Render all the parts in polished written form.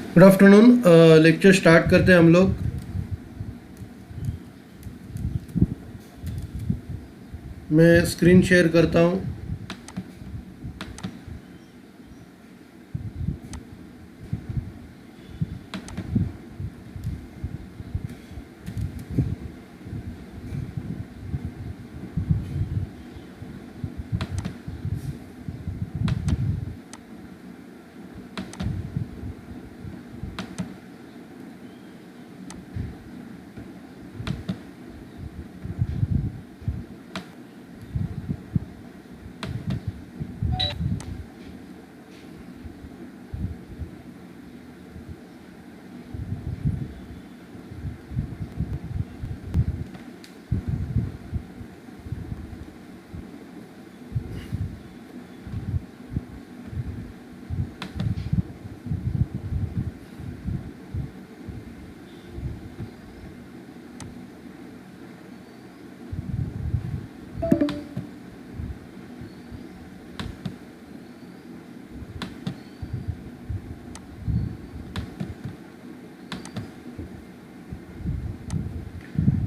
Good afternoon. Lecture start करते हैं हम लोग। मैं स्क्रीन शेयर करता हूँ।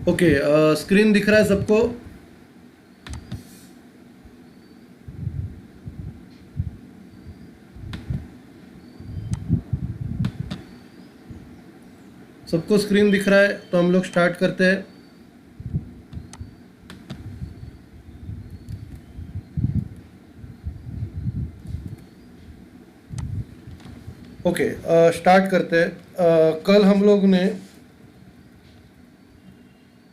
ओके, स्क्रीन दिख रहा है सबको? सबको स्क्रीन दिख रहा है तो हम लोग स्टार्ट करते हैं। ओके, स्टार्ट करते हैं। कल हम लोग ने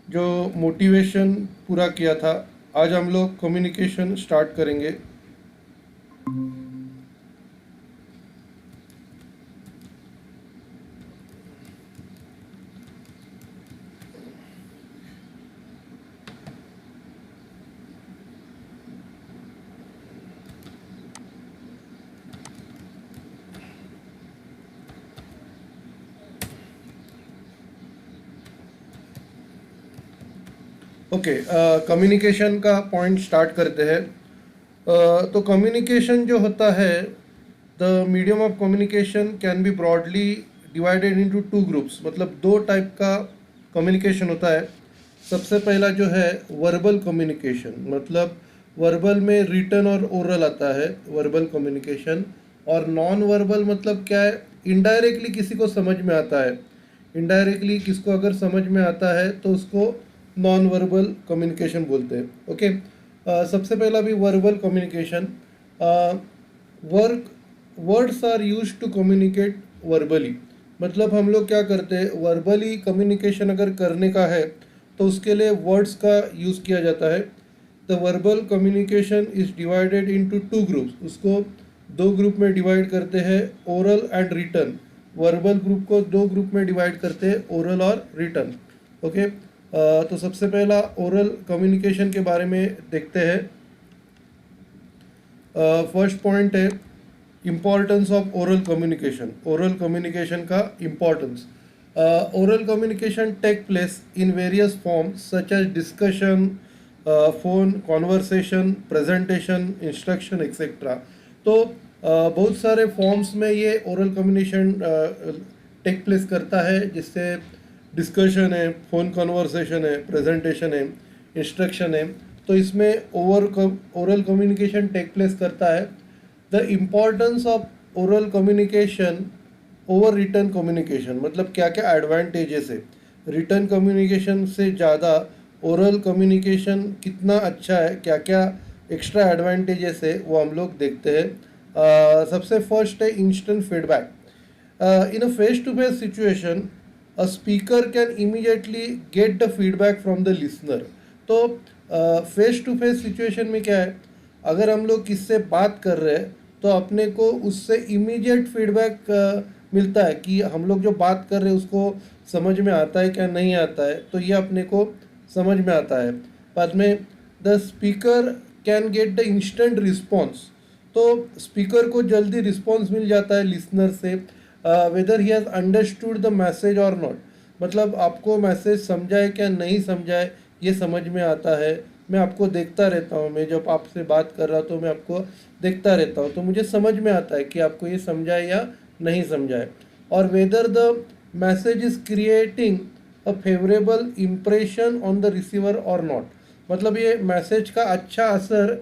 जो मोटिवेशन पूरा किया था, आज हम लोग कम्युनिकेशन स्टार्ट करेंगे। ओके, कम्युनिकेशन का पॉइंट स्टार्ट करते हैं। तो कम्युनिकेशन जो होता है, the medium of communication can B broadly divided into two groups. मतलब दो टाइप का कम्युनिकेशन होता है। सबसे पहला जो है वर्बल कम्युनिकेशन, मतलब वर्बल में रिटन और ओरल आता है वर्बल कम्युनिकेशन। और नॉन वर्बल मतलब क्या है, इनडायरेक्टली किसी को समझ में आता है। इनडायरेक्टली किसको अगर समझ में आता है तो उसको नॉन वर्बल कम्युनिकेशन बोलते हैं। ओके, सबसे पहला भी verbal communication. Work words are use to communicate verbally. मतलब हम लोग क्या करते हैं, वर्बली कम्युनिकेशन अगर करने का है तो उसके लिए वर्ड्स का यूज़ किया जाता है। The verbal communication is divided into two groups. उसको दो ग्रुप में डिवाइड करते हैं, oral and written. Verbal group को दो ग्रुप में डिवाइड करते हैं, ओरल और रिटन। ओके, तो सबसे पहला ओरल कम्युनिकेशन के बारे में देखते हैं। फर्स्ट पॉइंट है importance of oral communication. Oral communication का importance. Oral communication take place in various forms such as discussion, phone conversation, presentation, instruction etcetera. तो बहुत सारे फॉर्म्स में ये ओरल कम्युनिकेशन टेक प्लेस करता है, जिससे डिस्कशन है, फ़ोन कन्वर्सेशन है, प्रेजेंटेशन है, इंस्ट्रक्शन है। तो इसमें ओरल कम्युनिकेशन टेक प्लेस करता है। The importance of oral communication over return communication, मतलब क्या क्या एडवांटेजेस है। रिटर्न कम्युनिकेशन से ज़्यादा ओरल कम्युनिकेशन कितना अच्छा है, क्या क्या एक्स्ट्रा एडवांटेजेस है, वो हम लोग देखते हैं। सबसे फर्स्ट है instant feedback. In a face-to-face situation, a speaker can immediately get the feedback from the listener. तो फेस टू फेस सिचुएशन में क्या है, अगर हम लोग किससे बात कर रहे हैं तो अपने को उससे इमीडिएट फीडबैक मिलता है कि हम लोग जो बात कर रहे हैं उसको समझ में आता है क्या नहीं आता है। तो ये अपने को समझ में आता है। बाद में the speaker can get the instant response. तो स्पीकर को जल्दी रिस्पॉन्स मिल जाता है लिसनर से, weather he has understood the message और नॉट। मतलब आपको मैसेज समझा है क्या नहीं समझा है, ये समझ में आता है। मैं आपको देखता रहता हूँ, मैं जब आपसे बात कर रहा तो मैं आपको देखता रहता हूँ, तो मुझे समझ में आता है कि आपको ये समझा है या नहीं समझा है। और whether the message is creating a favourable impression on the receiver और नॉट। मतलब ये मैसेज का अच्छा असर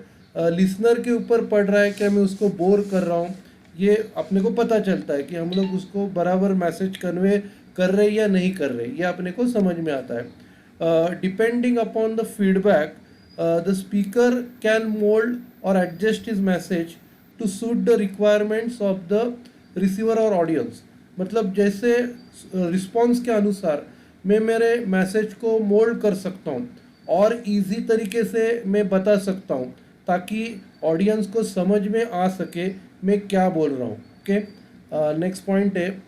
लिसनर के ऊपर पड़ रहा है, क्या मैं उसको बोर कर रहा हूँ, ये अपने को पता चलता है कि हम लोग उसको बराबर मैसेज कन्वे कर रहे या नहीं कर रहे, ये अपने को समझ में आता है। Depending upon the feedback the speaker can mould और adjust his message to suit the requirements of the receiver और ऑडियंस। मतलब जैसे रिस्पॉन्स के अनुसार मैं मेरे मैसेज को मोल्ड कर सकता हूँ और इजी तरीके से मैं बता सकता हूँ ताकि ऑडियंस को समझ में आ सके मैं क्या बोल रहा हूँ। ओके, नेक्स्ट पॉइंट है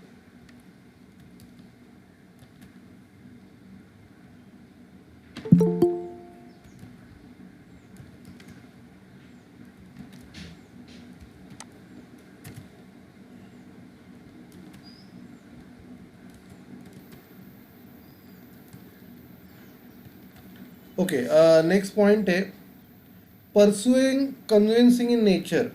ओके, नेक्स्ट पॉइंट है परसुइंग कन्विंसिंग इन नेचर।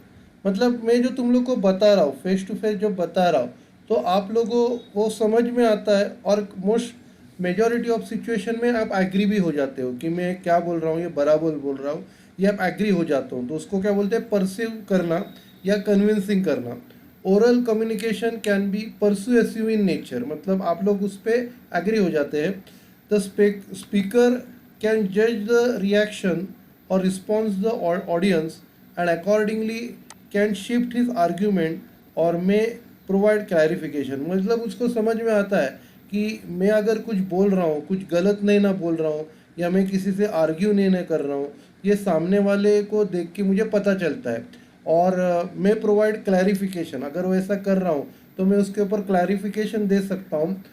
मतलब मैं जो तुम लोग को बता रहा हूँ, फेस टू फेस जो बता रहा हूँ, तो आप लोगों को समझ में आता है और मोस्ट मेजॉरिटी ऑफ सिचुएशन में आप एग्री भी हो जाते हो कि मैं क्या बोल रहा हूँ ये बराबर बोल रहा हूँ, ये आप एग्री हो जाते हो, तो उसको क्या बोलते हैं, परसीव करना या कन्विंसिंग करना। Oral communication can B persuasive in nature, मतलब आप लोग उस पर एग्री हो जाते हैं। द स्पीकर कैन जज the reaction or responds the audience and accordingly can shift his argument और may provide clarification। मतलब उसको समझ में आता है कि मैं अगर कुछ बोल रहा हूँ, कुछ गलत नहीं ना बोल रहा हूँ या मैं किसी से आर्ग्यू नहीं ना कर रहा हूँ, ये सामने वाले को देख के मुझे पता चलता है और मैं प्रोवाइड क्लैरिफिकेशन, अगर वो ऐसा कर रहा हूँ तो मैं उसके ऊपर क्लैरिफिकेशन दे सकता हूँ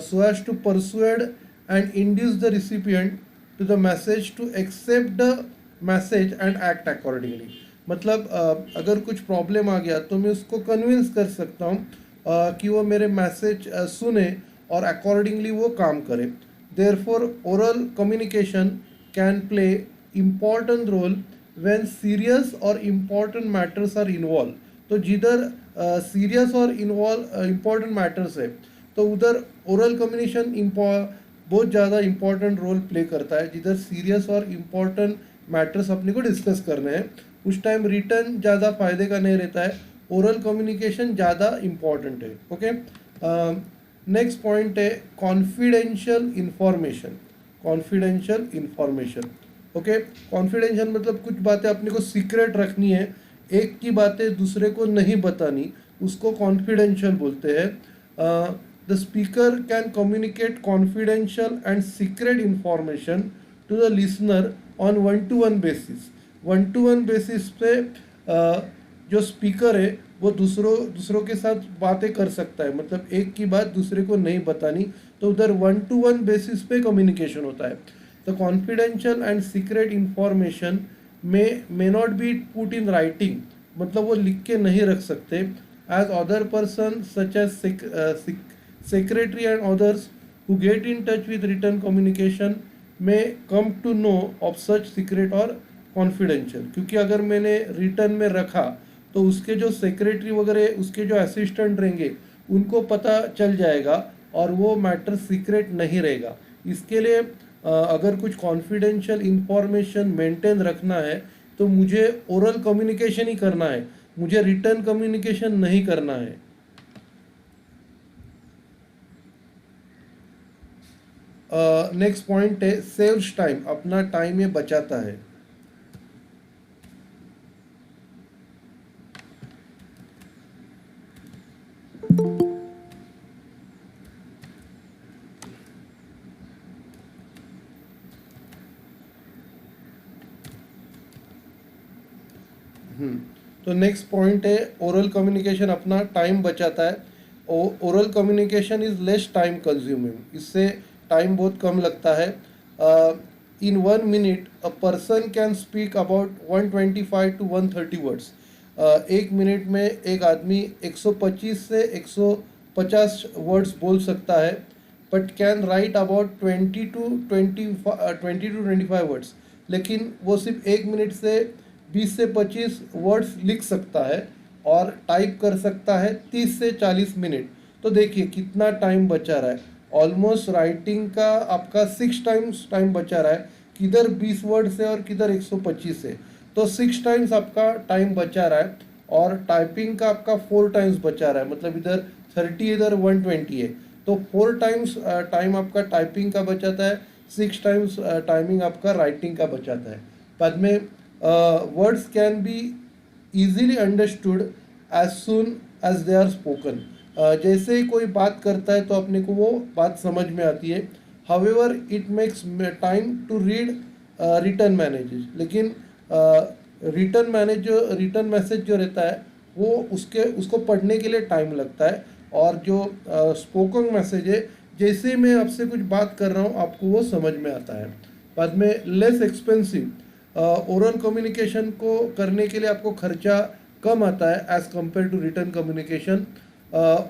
so as to persuade and induce the recipient to the message to accept the message and act accordingly. मतलब अगर कुछ प्रॉब्लम आ गया तो मैं उसको कन्विंस कर सकता हूँ कि वो मेरे मैसेज सुने और अकॉर्डिंगली वो काम करे। Therefore oral communication can play important role when serious और इम्पॉर्टेंट मैटर्स आर इन्वॉल्व। तो जिधर सीरियस और इम्पॉर्टेंट मैटर्स है तो उधर ओरल कम्युनिकेशन बहुत ज़्यादा इंपॉर्टेंट रोल प्ले करता है। जिधर सीरियस और इम्पॉर्टेंट मैटर्स अपने को डिस्कस करने हैं उस टाइम रिटर्न ज़्यादा फायदे का नहीं रहता है, ओरल कम्युनिकेशन ज़्यादा इम्पॉर्टेंट है। ओके, नेक्स्ट पॉइंट है confidential information. Confidential information, okay, confidential मतलब कुछ बातें अपने को सीक्रेट रखनी है, एक की बातें दूसरे को नहीं बतानी, उसको कॉन्फिडेंशियल बोलते हैं। The speaker can communicate confidential and secret information to the listener on one to one basis पे जो स्पीकर है वो दूसरों के साथ बातें कर सकता है, मतलब एक की बात दूसरे को नहीं बतानी, तो उधर वन टू वन बेसिस पे कम्युनिकेशन होता है। तो confidential and secret information may not be put in writing, मतलब वो लिख के नहीं रख सकते, as other person such as secretary and others who get in touch with written communication may come to know of such secret or confidential। क्योंकि अगर मैंने रिटर्न में रखा तो उसके जो सेक्रेटरी वगैरह उसके जो असिस्टेंट रहेंगे उनको पता चल जाएगा और वो मैटर सीक्रेट नहीं रहेगा। इसके लिए अगर कुछ कॉन्फिडेंशियल इंफॉर्मेशन मेंटेन रखना है तो मुझे ओरल कम्युनिकेशन ही करना है, मुझे रिटर्न कम्युनिकेशन नहीं करना है। नेक्स्ट पॉइंट है सेव्स टाइम, अपना टाइम ये बचाता है। तो नेक्स्ट पॉइंट है ओरल कम्युनिकेशन अपना टाइम बचाता है। Oral communication is less time consuming, इससे टाइम बहुत कम लगता है। इन 1 minute a person can speak about 125 to 130 words. 1 minute में एक आदमी 125 से 150 वर्ड्स बोल सकता है, but can write about 20 to 25 words, लेकिन वो सिर्फ 1 मिनट से 20 से 25 वर्ड्स लिख सकता है और टाइप कर सकता है 30 से 40 मिनट। तो देखिए कितना टाइम बचा रहा है, ऑलमोस्ट राइटिंग का आपका 6 टाइम्स टाइम बचा रहा है, किधर 20 वर्ड से और किधर 125 से, तो 6 टाइम्स आपका टाइम बचा रहा है। और टाइपिंग का आपका 4 टाइम्स बचा रहा है, मतलब इधर 30 इधर 120 है, तो 4 टाइम्स टाइम आपका टाइपिंग का बचाता है, 6 टाइम्स टाइमिंग आपका राइटिंग का बचाता है। बाद में words can be easily understood as soon as they are spoken। जैसे ही कोई बात करता है तो अपने को वो बात समझ में आती है। however it makes time to read return messages, लेकिन रिटर्न मैसेज जो रहता है वो उसको पढ़ने के लिए टाइम लगता है। और जो स्पोकन मैसेज है, जैसे मैं आपसे कुछ बात कर रहा हूँ आपको वो समझ में आता है। बाद में लेस एक्सपेंसिव, ओरल कम्युनिकेशन को करने के लिए आपको खर्चा कम आता है as compare to written communication.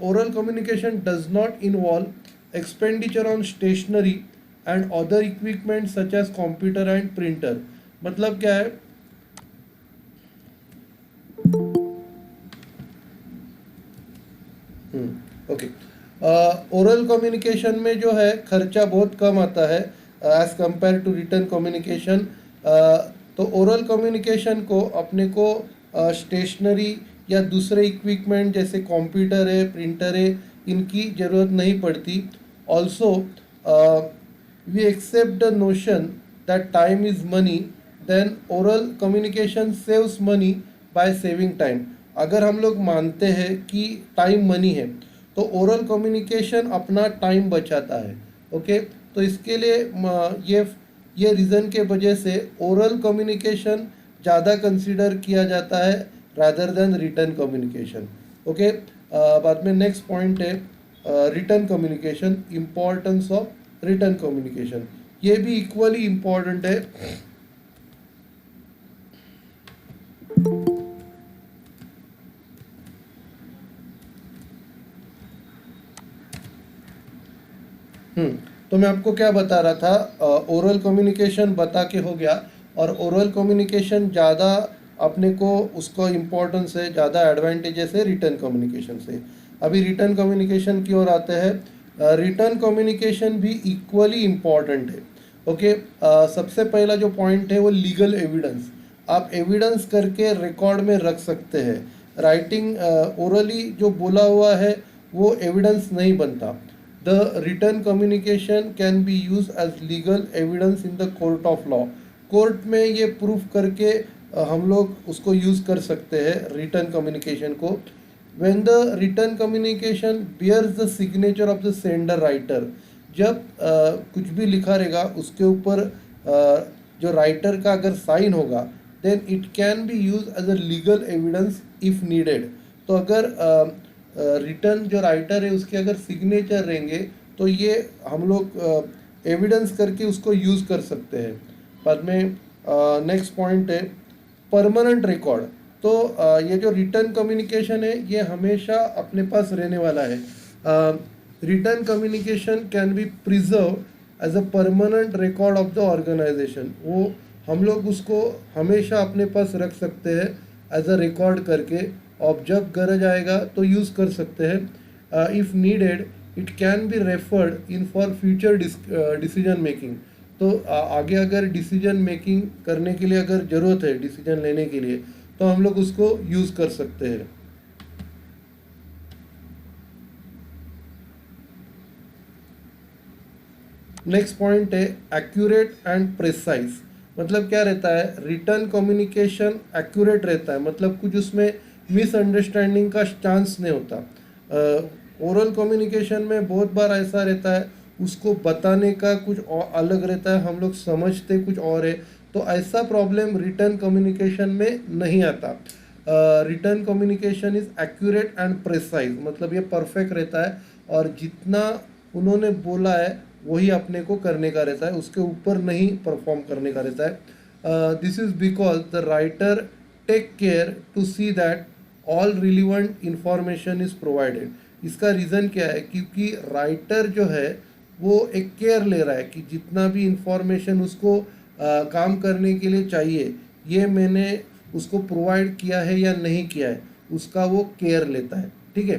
Oral communication does not involve expenditure on stationery and other equipment such as computer and printer. मतलब क्या है, ओके, ओरल कम्युनिकेशन में जो है खर्चा बहुत कम आता है as compare to written communication. तो ओरल कम्युनिकेशन को अपने को स्टेशनरी या दूसरे इक्विपमेंट जैसे कंप्यूटर है, प्रिंटर है, इनकी ज़रूरत नहीं पड़ती। Also we accept the notion that time is money, then oral communication saves money by saving time. अगर हम लोग मानते हैं कि टाइम मनी है तो ओरल कम्युनिकेशन अपना टाइम बचाता है। ओके, तो इसके लिए ये रीज़न के वजह से ओरल कम्युनिकेशन ज़्यादा कंसीडर किया जाता है rather than return communication. Okay, बाद में नेक्स्ट पॉइंट है written communication, importance of return communication. ये भी इक्वली इम्पॉर्टेंट है। तो मैं आपको क्या बता रहा था, ओरल कम्युनिकेशन बता के हो गया, और ओरल कम्युनिकेशन ज़्यादा अपने को उसका इम्पोर्टेंस है, ज़्यादा एडवांटेजेस है रिटर्न कम्युनिकेशन से। अभी रिटर्न कम्युनिकेशन की ओर आते हैं। रिटर्न कम्युनिकेशन भी इक्वली इम्पॉर्टेंट है। ओके, सबसे पहला जो पॉइंट है वो लीगल एविडेंस। आप एविडेंस करके रिकॉर्ड में रख सकते हैं। राइटिंग ओरली जो बोला हुआ है वो एविडेंस नहीं बनता। The written communication can be used as legal evidence in the court of law। Court में ये प्रूफ करके हम लोग उसको यूज़ कर सकते हैं रिटर्न कम्युनिकेशन को। When the written communication bears the signature of the sender writer, जब कुछ भी लिखा रहेगा उसके ऊपर जो राइटर का अगर साइन होगा, then it can be used as a legal evidence if needed। तो अगर रिटर्न जो राइटर है उसके अगर सिग्नेचर रहेंगे तो ये हम लोग एविडेंस करके उसको यूज़ कर सकते हैं। बाद में नेक्स्ट पॉइंट है परमानेंट रिकॉर्ड। तो ये जो रिटर्न कम्युनिकेशन है ये हमेशा अपने पास रहने वाला है। Written communication can be preserve as a permanent record of the organisation. वो हम लोग उसको हमेशा अपने पास रख सकते हैं एज अ रिकॉर्ड करके, और जब गरज आएगा तो यूज़ कर सकते हैं। If needed it can be referred in for future decision making. तो आगे अगर डिसीजन मेकिंग करने के लिए अगर ज़रूरत है डिसीजन लेने के लिए तो हम लोग उसको यूज़ कर सकते हैं। नेक्स्ट पॉइंट है एक्यूरेट एंड प्रिसाइज। मतलब क्या रहता है, रिटर्न कम्युनिकेशन एक्यूरेट रहता है, मतलब कुछ उसमें मिसअंडरस्टैंडिंग का चांस नहीं होता। ओरल कम्युनिकेशन में बहुत बार ऐसा रहता है उसको बताने का कुछ और अलग रहता है, हम लोग समझते कुछ और है, तो ऐसा प्रॉब्लम रिटर्न कम्युनिकेशन में नहीं आता। Return communication is accurate and precise, मतलब ये परफेक्ट रहता है और जितना उन्होंने बोला है वही अपने को करने का रहता है, उसके ऊपर नहीं परफॉर्म करने का रहता है। This is because the writer take care to see that all relevant information is provided. इसका रीज़न क्या है, क्योंकि राइटर जो है वो एक केयर ले रहा है कि जितना भी इंफॉर्मेशन उसको काम करने के लिए चाहिए ये मैंने उसको प्रोवाइड किया है या नहीं किया है, उसका वो केयर लेता है। ठीक है,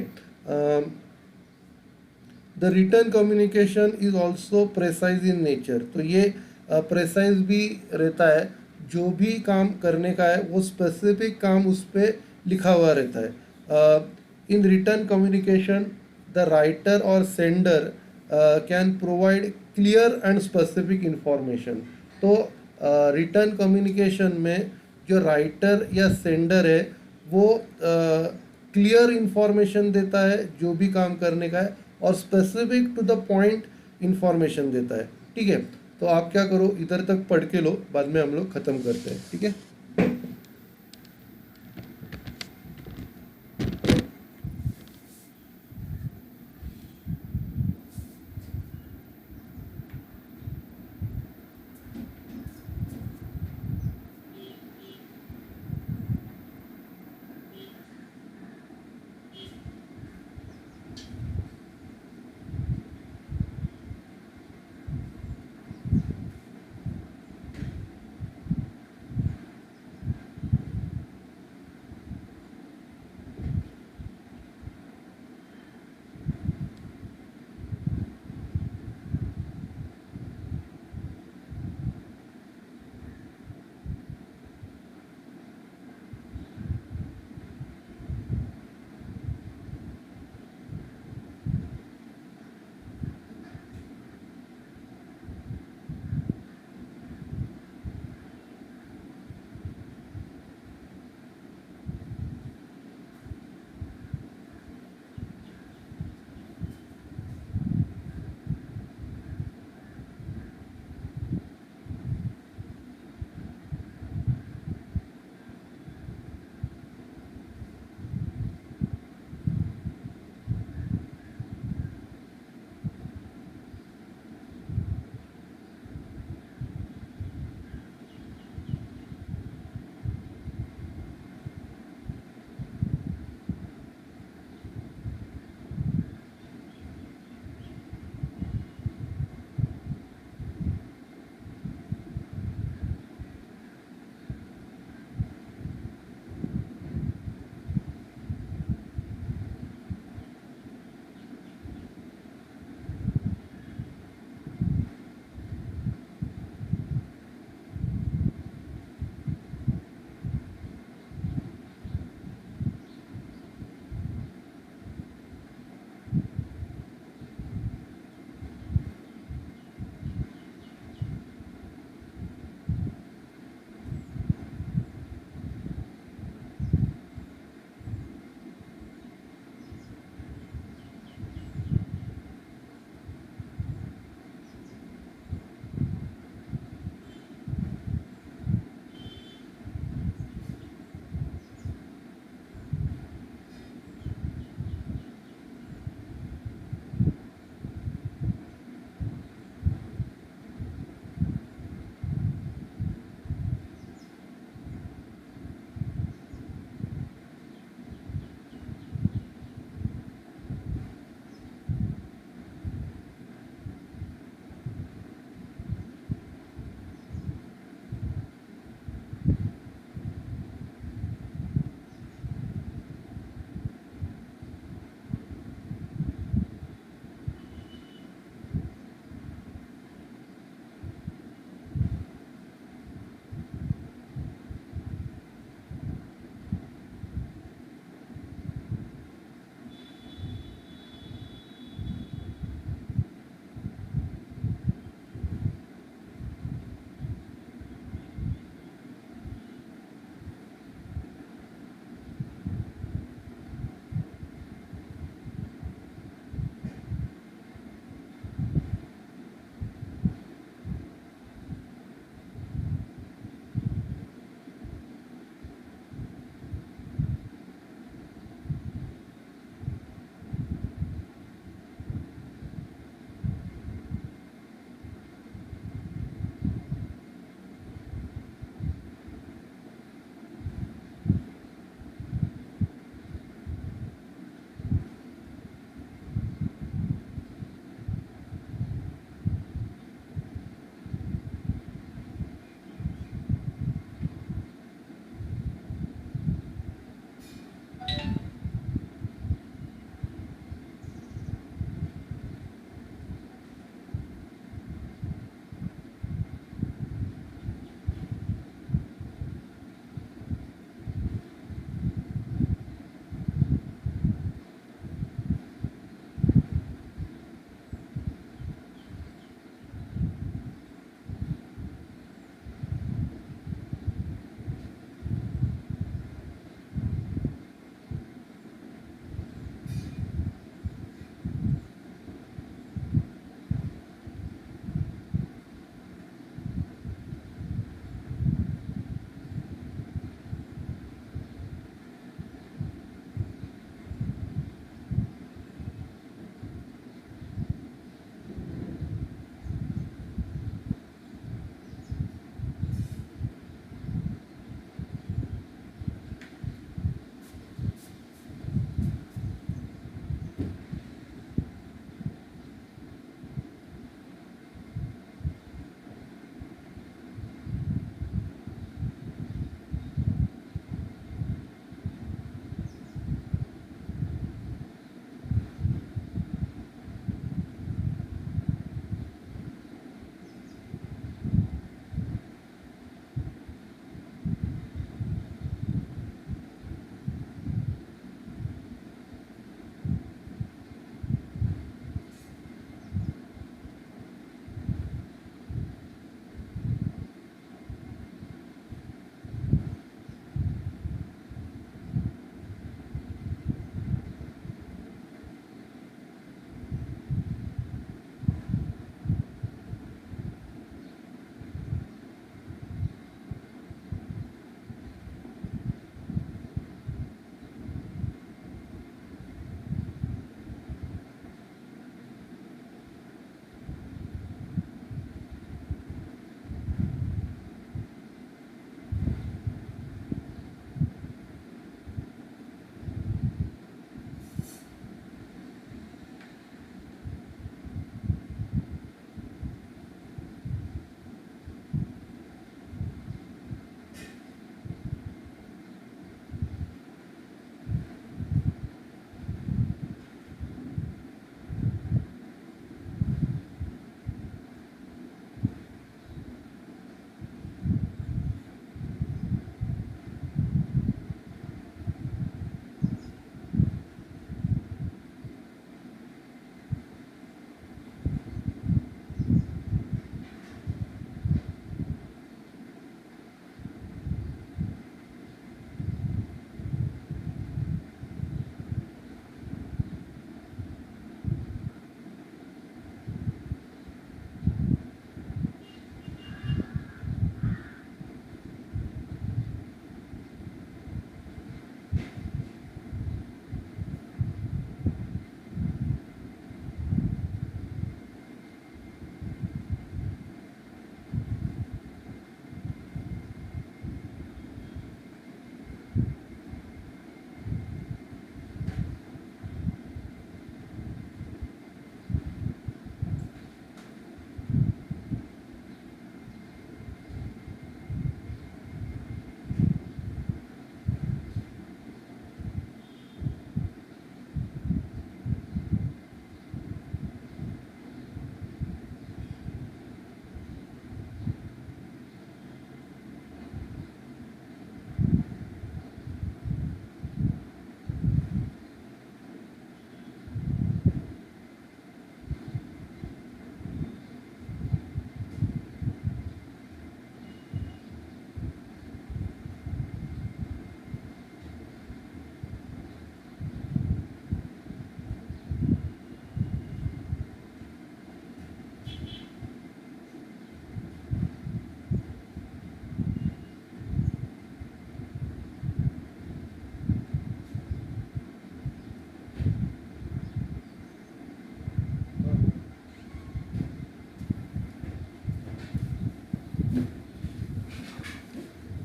the return communication is also precise in nature. तो ये प्रेसाइज भी रहता है, जो भी काम करने का है वो स्पेसिफिक काम उस पर लिखा हुआ रहता है। In written communication the writer और sender can provide clear and specific information. तो रिटर्न कम्युनिकेशन में जो राइटर या सेंडर है वो क्लियर इंफॉर्मेशन देता है जो भी काम करने का है, और specific to the point information देता है। ठीक है, तो आप क्या करो, इधर तक पढ़ के लो, बाद में हम लोग ख़त्म करते हैं। ठीक है।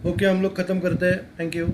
ओके हम लोग ख़त्म करते हैं, थैंक यू।